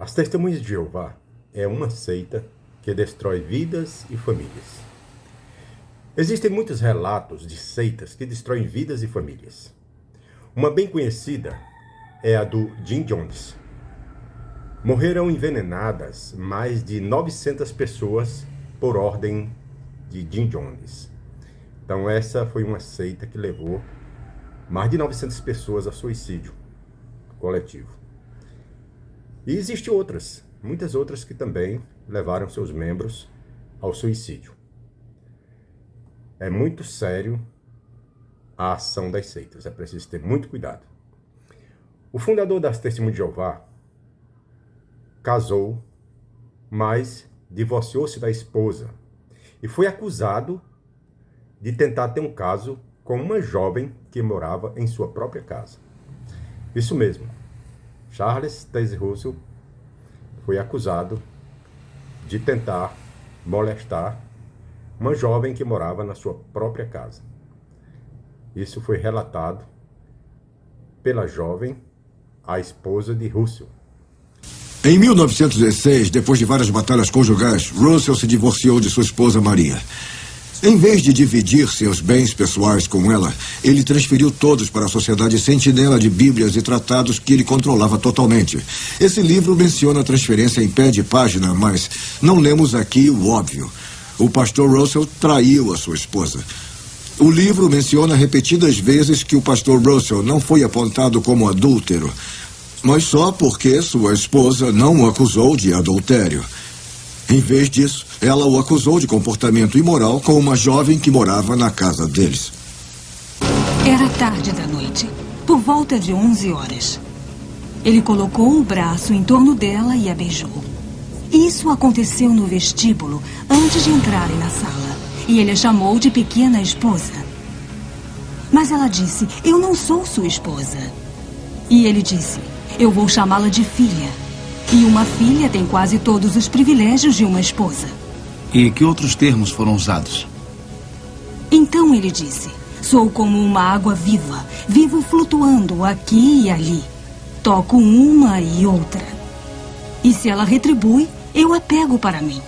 As Testemunhas de Jeová é uma seita que destrói vidas e famílias. Existem muitos relatos de seitas que destroem vidas e famílias. Uma bem conhecida é a do Jim Jones. Morreram envenenadas mais de 900 pessoas por ordem de Jim Jones. Então essa foi uma seita que levou mais de 900 pessoas a suicídio coletivo. E existem outras, muitas outras que também levaram seus membros ao suicídio. É muito sério a ação das seitas, é preciso ter muito cuidado. O fundador das Testemunhas de Jeová casou, mas divorciou-se da esposa e foi acusado de tentar ter um caso com uma jovem que morava em sua própria casa. Isso mesmo, Charles Taze Russell foi acusado de tentar molestar uma jovem que morava na sua própria casa. Isso foi relatado pela jovem, a esposa de Russell. Em 1916, depois de várias batalhas conjugais, Russell se divorciou de sua esposa Maria. Em vez de dividir seus bens pessoais com ela, ele transferiu todos para a Sociedade Sentinela de Bíblias e Tratados que ele controlava totalmente. Esse livro menciona a transferência em pé de página, mas não lemos aqui o óbvio. O pastor Russell traiu a sua esposa. O livro menciona repetidas vezes que o pastor Russell não foi apontado como adúltero, mas só porque sua esposa não o acusou de adultério. Em vez disso, ela o acusou de comportamento imoral com uma jovem que morava na casa deles. Era tarde da noite, por volta de 11 horas. Ele colocou o braço em torno dela e a beijou. Isso aconteceu no vestíbulo, antes de entrarem na sala, e ele a chamou de pequena esposa. Mas ela disse, eu não sou sua esposa. E ele disse, eu vou chamá-la de filha. E uma filha tem quase todos os privilégios de uma esposa. E que outros termos foram usados? Então ele disse, sou como uma água viva, vivo flutuando aqui e ali. Toco uma e outra. E se ela retribui, eu a pego para mim.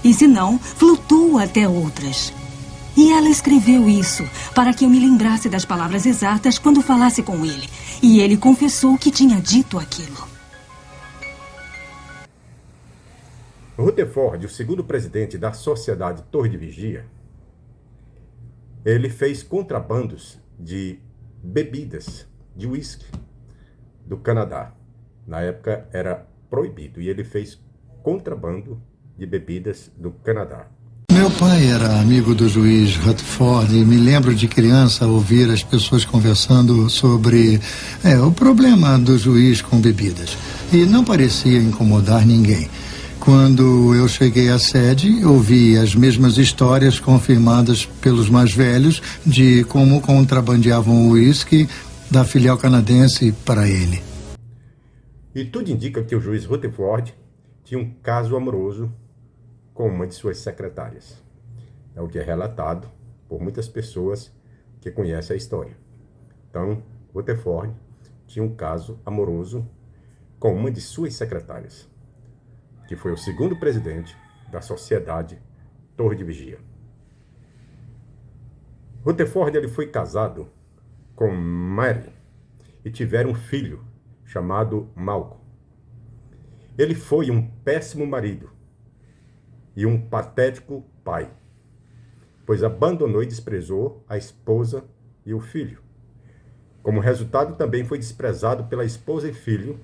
E se não, flutuo até outras. E ela escreveu isso para que eu me lembrasse das palavras exatas quando falasse com ele. E ele confessou que tinha dito aquilo. Rutherford, o segundo presidente da Sociedade Torre de Vigia, ele fez contrabandos de bebidas, de uísque, do Canadá. Na época era proibido, e ele fez contrabando de bebidas do Canadá. Meu pai era amigo do juiz Rutherford e me lembro de criança ouvir as pessoas conversando sobre o problema do juiz com bebidas. E não parecia incomodar ninguém. Quando eu cheguei à sede, ouvi as mesmas histórias confirmadas pelos mais velhos de como contrabandeavam o uísque da filial canadense para ele. E tudo indica que o juiz Rutherford tinha um caso amoroso com uma de suas secretárias. É o que é relatado por muitas pessoas que conhecem a história. Então, Rutherford tinha um caso amoroso com uma de suas secretárias, que foi o segundo presidente da Sociedade Torre de Vigia. Rutherford ele foi casado com Mary e tiveram um filho chamado Malcolm. Ele foi um péssimo marido e um patético pai, pois abandonou e desprezou a esposa e o filho. Como resultado, também foi desprezado pela esposa e filho,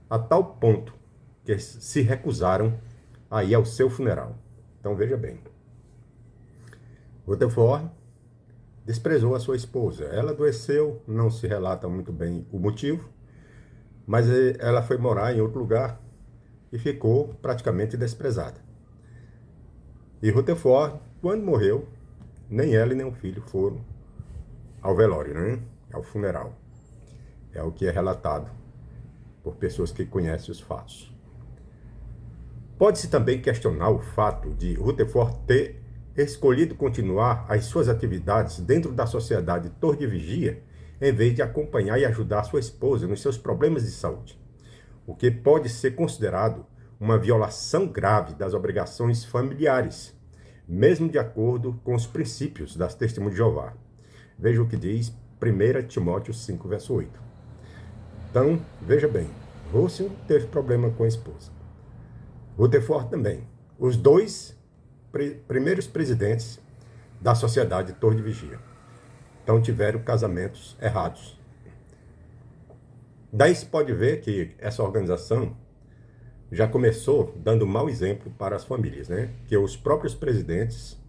a tal ponto que se recusaram a ir ao seu funeral. Então veja bem, Rutherford desprezou a sua esposa. Ela adoeceu, não se relata muito bem o motivo, mas ela foi morar em outro lugar e ficou praticamente desprezada. E Rutherford, quando morreu, nem ela e nem o filho foram ao velório, né? Ao funeral. É o que é relatado por pessoas que conhecem os fatos. Pode-se também questionar o fato de Rutherford ter escolhido continuar as suas atividades dentro da Sociedade Torre de Vigia, em vez de acompanhar e ajudar sua esposa nos seus problemas de saúde. o que pode ser considerado uma violação grave das obrigações familiares, mesmo de acordo com os princípios das Testemunhas de Jeová. Veja o que diz 1 Timóteo 5, verso 8. Então, veja bem, Russell teve problema com a esposa. Rutherford também. Os dois primeiros presidentes da Sociedade Torre de Vigia. Então, tiveram casamentos errados. Daí se pode ver que essa organização já começou dando mau exemplo para as famílias, né? Que os próprios presidentes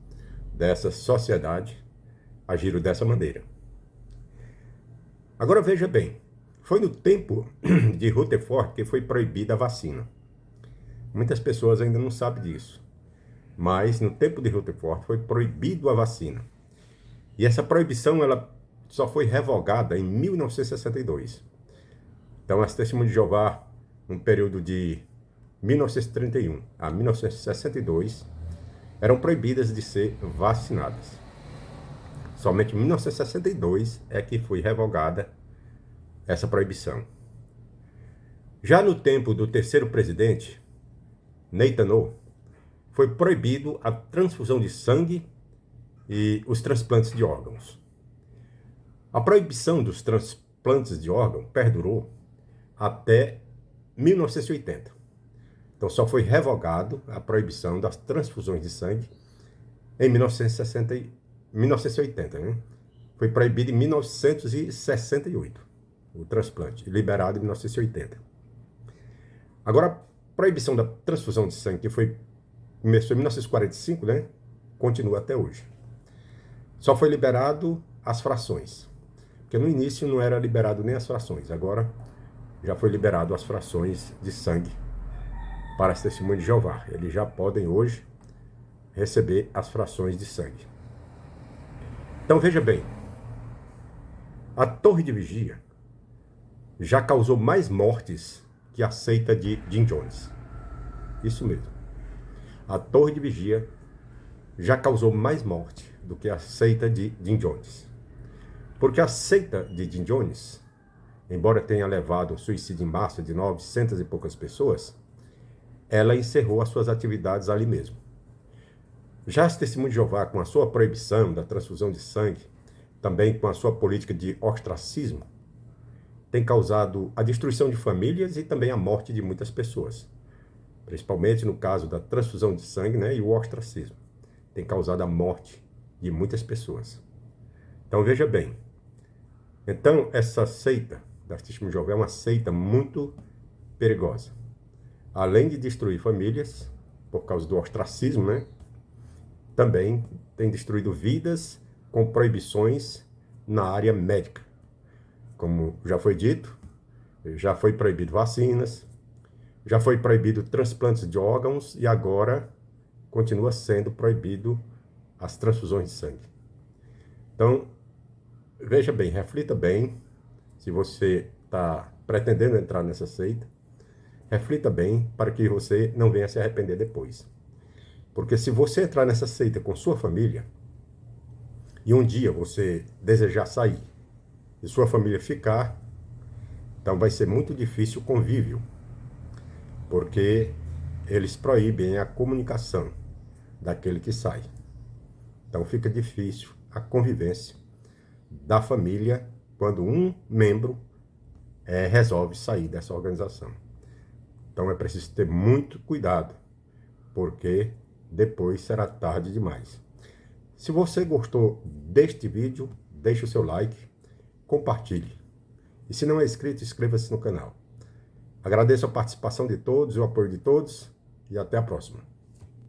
dessa sociedade agiram dessa maneira. Agora veja bem, foi no tempo de Rutherford que foi proibida a vacina. Muitas pessoas ainda não sabem disso, mas no tempo de Rutherford foi proibido a vacina. E essa proibição ela só foi revogada em 1962. Então as Testemunhas de Jeová, no período de 1931 a 1962, eram proibidas de ser vacinadas. Somente em 1962 é que foi revogada essa proibição. Já no tempo do terceiro presidente, Netanyahu, foi proibido a transfusão de sangue e os transplantes de órgãos. A proibição dos transplantes de órgãos perdurou até 1980. Então só foi revogado a proibição das transfusões de sangue em 1980, né? Foi proibido em 1968 o transplante, liberado em 1980. Agora, a proibição da transfusão de sangue, que começou em 1945, né? Continua até hoje. Só foi liberado as frações, porque no início não era liberado nem as frações, agora já foi liberado as frações de sangue para as Testemunhas de Jeová. Eles já podem hoje receber as frações de sangue. Então veja bem, a Torre de Vigia já causou mais mortes que a seita de Jim Jones. Isso mesmo. A Torre de Vigia já causou mais morte do que a seita de Jim Jones. Porque a seita de Jim Jones, embora tenha levado um suicídio em massa de 900 e poucas pessoas, ela encerrou as suas atividades ali mesmo. Já as Testemunhas de Jeová, com a sua proibição da transfusão de sangue, também com a sua política de ostracismo, tem causado a destruição de famílias e também a morte de muitas pessoas. Principalmente no caso da transfusão de sangue, né, e o ostracismo. Tem causado a morte de muitas pessoas. Então veja bem. Então essa seita das Testemunhas de Jeová é uma seita muito perigosa. Além de destruir famílias, por causa do ostracismo, né, também tem destruído vidas com proibições na área médica. Como já foi dito, já foi proibido vacinas, já foi proibido transplantes de órgãos e agora continua sendo proibido as transfusões de sangue. Então, veja bem, reflita bem, se você está pretendendo entrar nessa seita, reflita bem para que você não venha se arrepender depois. Porque se você entrar nessa seita com sua família, e um dia você desejar sair, e sua família ficar, então vai ser muito difícil o convívio, porque eles proíbem a comunicação daquele que sai. Então fica difícil a convivência da família quando um membro resolve sair dessa organização. Então é preciso ter muito cuidado, porque depois será tarde demais. Se você gostou deste vídeo, deixe o seu like, compartilhe. E se não é inscrito, inscreva-se no canal. Agradeço a participação de todos, o apoio de todos e até a próxima.